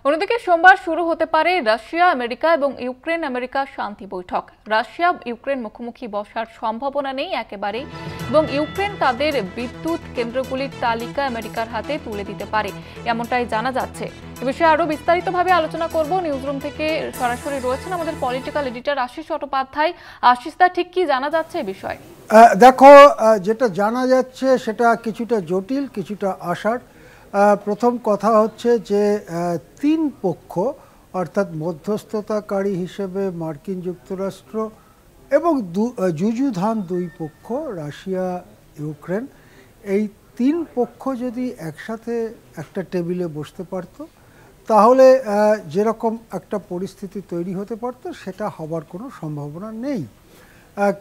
অন্যদিকে সোমবার শুরু হতে পারে রাশিয়া আমেরিকা এবং ইউক্রেন আমেরিকা শান্তি বৈঠক। রাশিয়া ইউক্রেন মুখোমুখি বসার সম্ভাবনা নেই একেবারেই, এবং ইউক্রেন তাদের বিদ্যুৎ কেন্দ্রগুলির তালিকা আমেরিকার হাতে তুলে দিতে পারে, এমনটাই জানা যাচ্ছে। এ বিষয়ে আরো বিস্তারিতভাবে আলোচনা করব। নিউজরুম থেকে সরাসরি রয়েছেন আমাদের পলিটিক্যাল এডিটর আশিস চট্টোপাধ্যায়। আশিস, দা ঠিক কি জানা যাচ্ছে এই বিষয়ে? দেখো, যেটা জানা যাচ্ছে সেটা কিছুটা জটিল, কিছুটা আশার। প্রথম কথা হচ্ছে যে তিন পক্ষ, অর্থাৎ মধ্যস্থতাকারী হিসেবে মার্কিন যুক্তরাষ্ট্র এবং যুযুধান দুই পক্ষ রাশিয়া ইউক্রেন, এই তিন পক্ষ যদি একসাথে একটা টেবিলে বসতে পারত তাহলে যেরকম একটা পরিস্থিতি তৈরি হতে পারত সেটা হবার কোনো সম্ভাবনা নেই।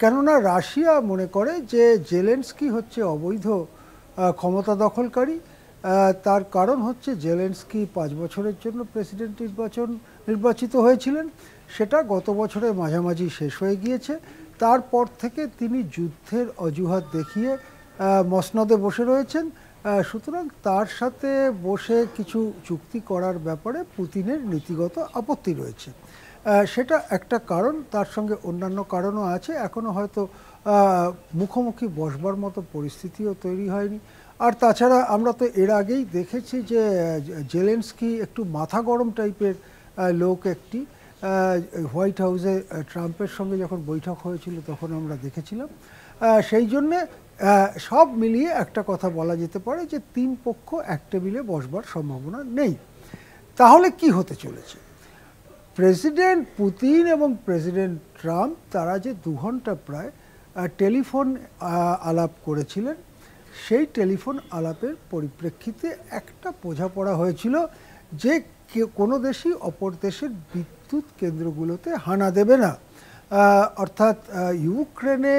কেননা রাশিয়া মনে করে যে জেলেনস্কি হচ্ছে অবৈধ ক্ষমতা দখলকারী। তার কারণ হচ্ছে জেলেনস্কি 5 বছরের জন্য প্রেসিডেন্ট নির্বাচিত হয়েছিলেন, সেটা গত বছরের মাঝামাঝি শেষ হয়ে গিয়েছে। তারপর থেকে তিনি যুদ্ধের অজুহাত দেখিয়ে মসনদে বসে রয়েছেন। সুতরাং তার সাথে বসে কিছু চুক্তি করার ব্যাপারে পুতিনের নীতিগত আপত্তি রয়েছে। সেটা একটা কারণ, তার সঙ্গে অন্যান্য কারণও আছে। এখনও হয়তো মুখোমুখি বসবার মতো পরিস্থিতিও তৈরি হয়নি। আর তাছাড়া আমরা তো এর আগেই দেখেছি যে জেলেনস্কি একটু মাথা গরম টাইপের লোক একটি। হোয়াইট হাউসে ট্রাম্পের সঙ্গে যখন বৈঠক হয়েছিল তখন আমরা দেখেছিলাম। সেই জন্যে সব মিলিয়ে একটা কথা বলা যেতে পারে যে তিন পক্ষ এক টেবিলে বসবার সম্ভাবনা নেই। তাহলে কি হতে চলেছে? প্রেসিডেন্ট পুতিন এবং প্রেসিডেন্ট ট্রাম্প তারা যে 2 ঘন্টা প্রায় টেলিফোন আলাপ করেছিলেন, সেই টেলিফোন আলাপের পরিপ্রেক্ষিতে একটা বোঝাপড়া হয়েছিল যে কোনো দেশই অপর দেশের বিদ্যুৎ কেন্দ্রগুলোতে হানা দেবে না। অর্থাৎ ইউক্রেনে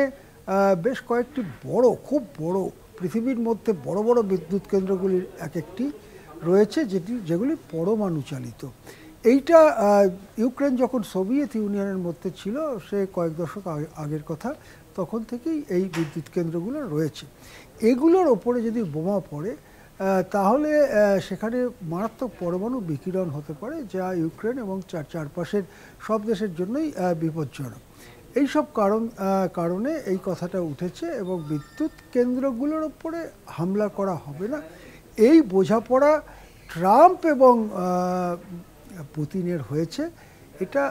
বেশ কয়েকটি বড়, খুব বড়, পৃথিবীর মধ্যে বড় বড় বিদ্যুৎ কেন্দ্রগুলির এক একটি রয়েছে যেগুলি পরমাণু চালিত। এইটা ইউক্রেন যখন সোভিয়েত ইউনিয়নের মধ্যে ছিল, সে কয়েক দশক আগের কথা, তখন থেকেই এই বিদ্যুৎ কেন্দ্রগুলো রয়েছে। এগুলোর ওপরে যদি বোমা পড়ে তাহলে সেখানে মারাত্মক পরমাণু বিকিরণ হতে পারে, যা ইউক্রেন এবং চারপাশের সব দেশের জন্যই বিপজ্জনক। এইসব কারণে এই কথাটা উঠেছে এবং বিদ্যুৎ কেন্দ্রগুলোর ওপরে হামলা করা হবে না, এই বোঝাপড়া ট্রাম্প এবং পুতিনের হয়েছে। এটা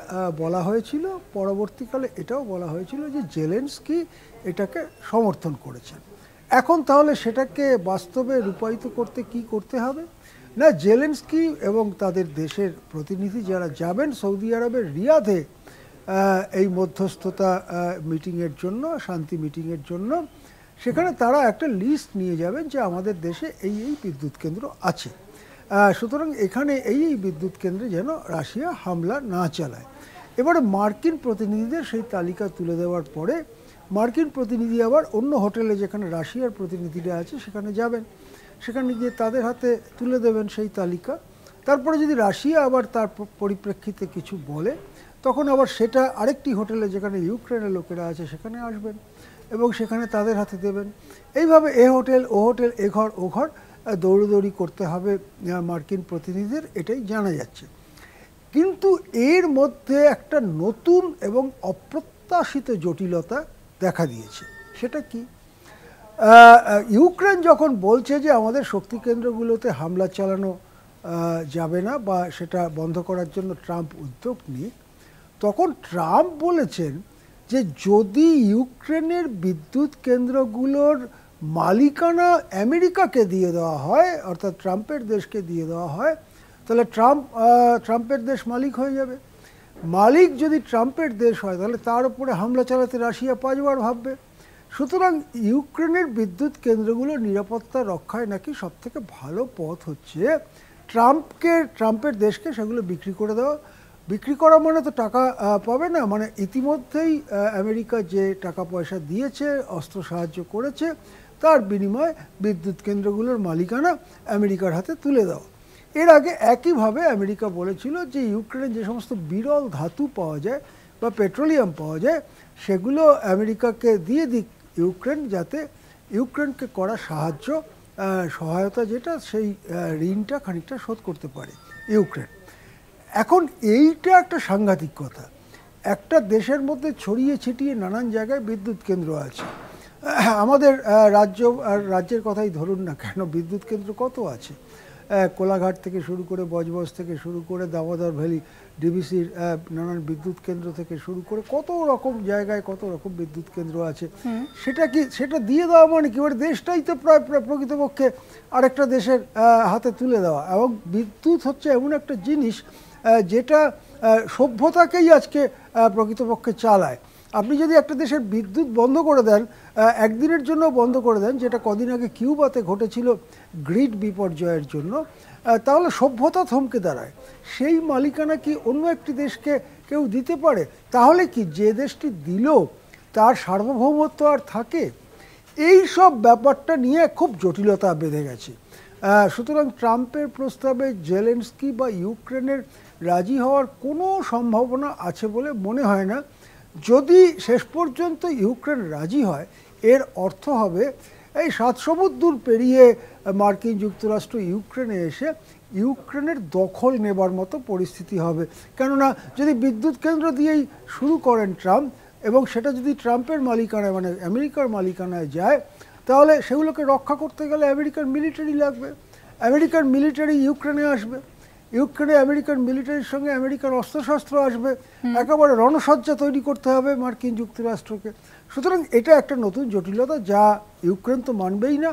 বলা হয়েছিল। পরবর্তীকালে এটাও বলা হয়েছিল যে জেলেনস্কি এটাকে সমর্থন করেছেন। এখন তাহলে সেটাকে বাস্তবে রূপায়িত করতে কি করতে হবে? না, জেলেনস্কি এবং তাদের দেশের প্রতিনিধি যারা যাবেন সৌদি আরবের রিয়াদে এই মধ্যস্থতা মিটিংয়ের জন্য, শান্তি মিটিংয়ের জন্য, সেখানে তারা একটা লিস্ট নিয়ে যাবেন যে আমাদের দেশে এই এই বিদ্যুৎ কেন্দ্র আছে, সুতরাং এখানে এই বিদ্যুৎ কেন্দ্রে যেন রাশিয়া হামলা না চালায়। এবারে মার্কিন প্রতিনিধিদের সেই তালিকা তুলে দেওয়ার পরে মার্কিন প্রতিনিধি আবার অন্য হোটেলে যেখানে রাশিয়ার প্রতিনিধিরা আছে সেখানে যাবেন, সেখানে গিয়ে তাদের হাতে তুলে দেবেন সেই তালিকা। তারপরে যদি রাশিয়া আবার তার পরিপ্রেক্ষিতে কিছু বলে, তখন আবার সেটা আরেকটি হোটেলে যেখানে ইউক্রেনের লোকেরা আছে সেখানে আসবেন এবং সেখানে তাদের হাতে দেবেন। এইভাবে এ হোটেল ও হোটেল, এ ঘর ও ঘর দৌড়দৌড়ি করতে হবে মার্কিন প্রতিনিধিদের, এটাই জানা যাচ্ছে। কিন্তু এর মধ্যে একটা নতুন এবং অপ্রত্যাশিত জটিলতা দেখা দিয়েছে। সেটা কি? ইউক্রেন যখন বলছে যে আমাদের শক্তি কেন্দ্রগুলোতে হামলা চালানো যাবে না বা সেটা বন্ধ করার জন্য ট্রাম্প উদ্যোগ নিক, তখন ট্রাম্প বলেছেন যে যদি ইউক্রেনের বিদ্যুৎ কেন্দ্রগুলোর মালিকানা আমেরিকাকে দিয়ে দেওয়া হয়, অর্থাৎ ট্রাম্পের দেশকে দিয়ে দেওয়া হয়, তাহলে ট্রাম্পের দেশ মালিক হয়ে যাবে। মালিক যদি ট্রাম্পের দেশ হয় তাহলে তার উপরে হামলা চালাতে রাশিয়া 5 বার ভাববে। সুতরাং ইউক্রেনের বিদ্যুৎ কেন্দ্রগুলোর নিরাপত্তা রক্ষায় নাকি সবথেকে ভালো পথ হচ্ছে ট্রাম্পের দেশকে সেগুলো বিক্রি করে দেওয়া। বিক্রি করা মানে তো টাকা পাবে না, মানে ইতিমধ্যেই আমেরিকা যে টাকা পয়সা দিয়েছে, অস্ত্র সাহায্য করেছে, তার বিনিময়ে বিদ্যুৎ কেন্দ্রগুলোর মালিকানা আমেরিকার হাতে তুলে দেওয়া। এর আগে একইভাবে আমেরিকা বলেছিল যে ইউক্রেনে যে সমস্ত বিরল ধাতু পাওয়া যায় বা পেট্রোলিয়াম পাওয়া যায় সেগুলো আমেরিকাকে দিয়ে দিক ইউক্রেন, যাতে ইউক্রেনকে করা সহায়তা যেটা সেই ঋণটা খানিকটা শোধ করতে পারে ইউক্রেন। এখন এইটা একটা সাংঘাতিক কথা, একটা দেশের মধ্যে ছড়িয়ে ছিটিয়ে নানান জায়গায় বিদ্যুৎ কেন্দ্র আছে। আমাদের রাজ্যের কথাই ধরুন না কেন, বিদ্যুৎ কেন্দ্র কত আছে, কোলাঘাট থেকে শুরু করে বজবজ থেকে শুরু করে দামোদর ভ্যালি ডিভিসির নানান বিদ্যুৎ কেন্দ্র থেকে শুরু করে কত রকম জায়গায় কত রকম বিদ্যুৎ কেন্দ্র আছে। সেটা দিয়ে দেওয়া মানে কি, মানে দেশটাই তো প্রায় প্রকৃতপক্ষে আরেকটা দেশের হাতে তুলে দেওয়া। এবং বিদ্যুৎ হচ্ছে এমন একটা জিনিস যেটা সভ্যতাকেই আজকে প্রকৃতপক্ষে চালায়। আপনি যদি একটা দেশের বিদ্যুৎ বন্ধ করে দেন, একদিনের জন্য বন্ধ করে দেন, যেটা কদিন আগে কিউবাতে ঘটেছিল গ্রিড বিপর্যয়ের জন্য, তাহলে সভ্যতা থমকে দাঁড়ায়। সেই মালিকানা কি অন্য একটি দেশকে কেউ দিতে পারে? তাহলে কি যে দেশটি দিল তার সার্বভৌমত্ব আর থাকে? এই সব ব্যাপারটা নিয়ে খুব জটিলতা বেঁধে গেছে। সুতরাং ট্রাম্পের প্রস্তাবে জেলেনস্কি বা ইউক্রেনের রাজি হওয়ার কোনো সম্ভাবনা আছে বলে মনে হয় না। যদি শেষ পর্যন্ত ইউক্রেন রাজি হয়, এর অর্থ হবে এই 7 সমুদ্র পেরিয়ে মার্কিন যুক্তরাষ্ট্র ইউক্রেনে এসে ইউক্রেনের দখল নেবার মতো পরিস্থিতি হবে। কেননা যদি বিদ্যুৎ কেন্দ্র দিয়েই শুরু করেন ট্রাম্প, এবং সেটা যদি ট্রাম্পের মালিকানায় মানে আমেরিকার মালিকানায় যায়, তাহলে সেগুলোকে রক্ষা করতে গেলে আমেরিকার মিলিটারি লাগবে। আমেরিকার মিলিটারি ইউক্রেনে আসবে, ইউক্রেনে আমেরিকান মিলিটারির সঙ্গে আমেরিকার অস্ত্রশস্ত্র আসবে, একেবারে রণসজ্জা তৈরি করতে হবে মার্কিন যুক্তরাষ্ট্রকে। সুতরাং এটা একটা নতুন জটিলতা, যা ইউক্রেন তো মানবেই না,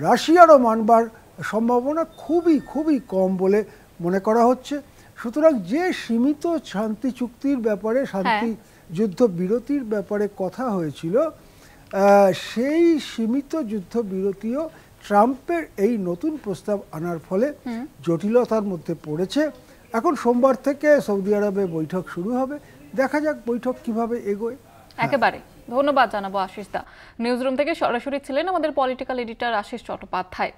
রাশিয়ারও মানবার সম্ভাবনা খুবই খুবই কম বলে মনে করা হচ্ছে। সুতরাং যে সীমিত শান্তি চুক্তির ব্যাপারে, শান্তি যুদ্ধ বিরতির ব্যাপারে কথা হয়েছিল, সেই সীমিত যুদ্ধ বিরতিও ট্রাম্পের এই নতুন প্রস্তাব আনার ফলে জটিলতার মধ্যে পড়েছে। এখন সোমবার থেকে সৌদি আরবে বৈঠক শুরু হবে, দেখা যাক বৈঠক কিভাবে এগোয়। একেবারে ধন্যবাদ জানাবো আশিস দা। নিউজরুম থেকে সরাসরি ছিলেন আমাদের পলিটিক্যাল এডিটর আশিস চট্টোপাধ্যায়।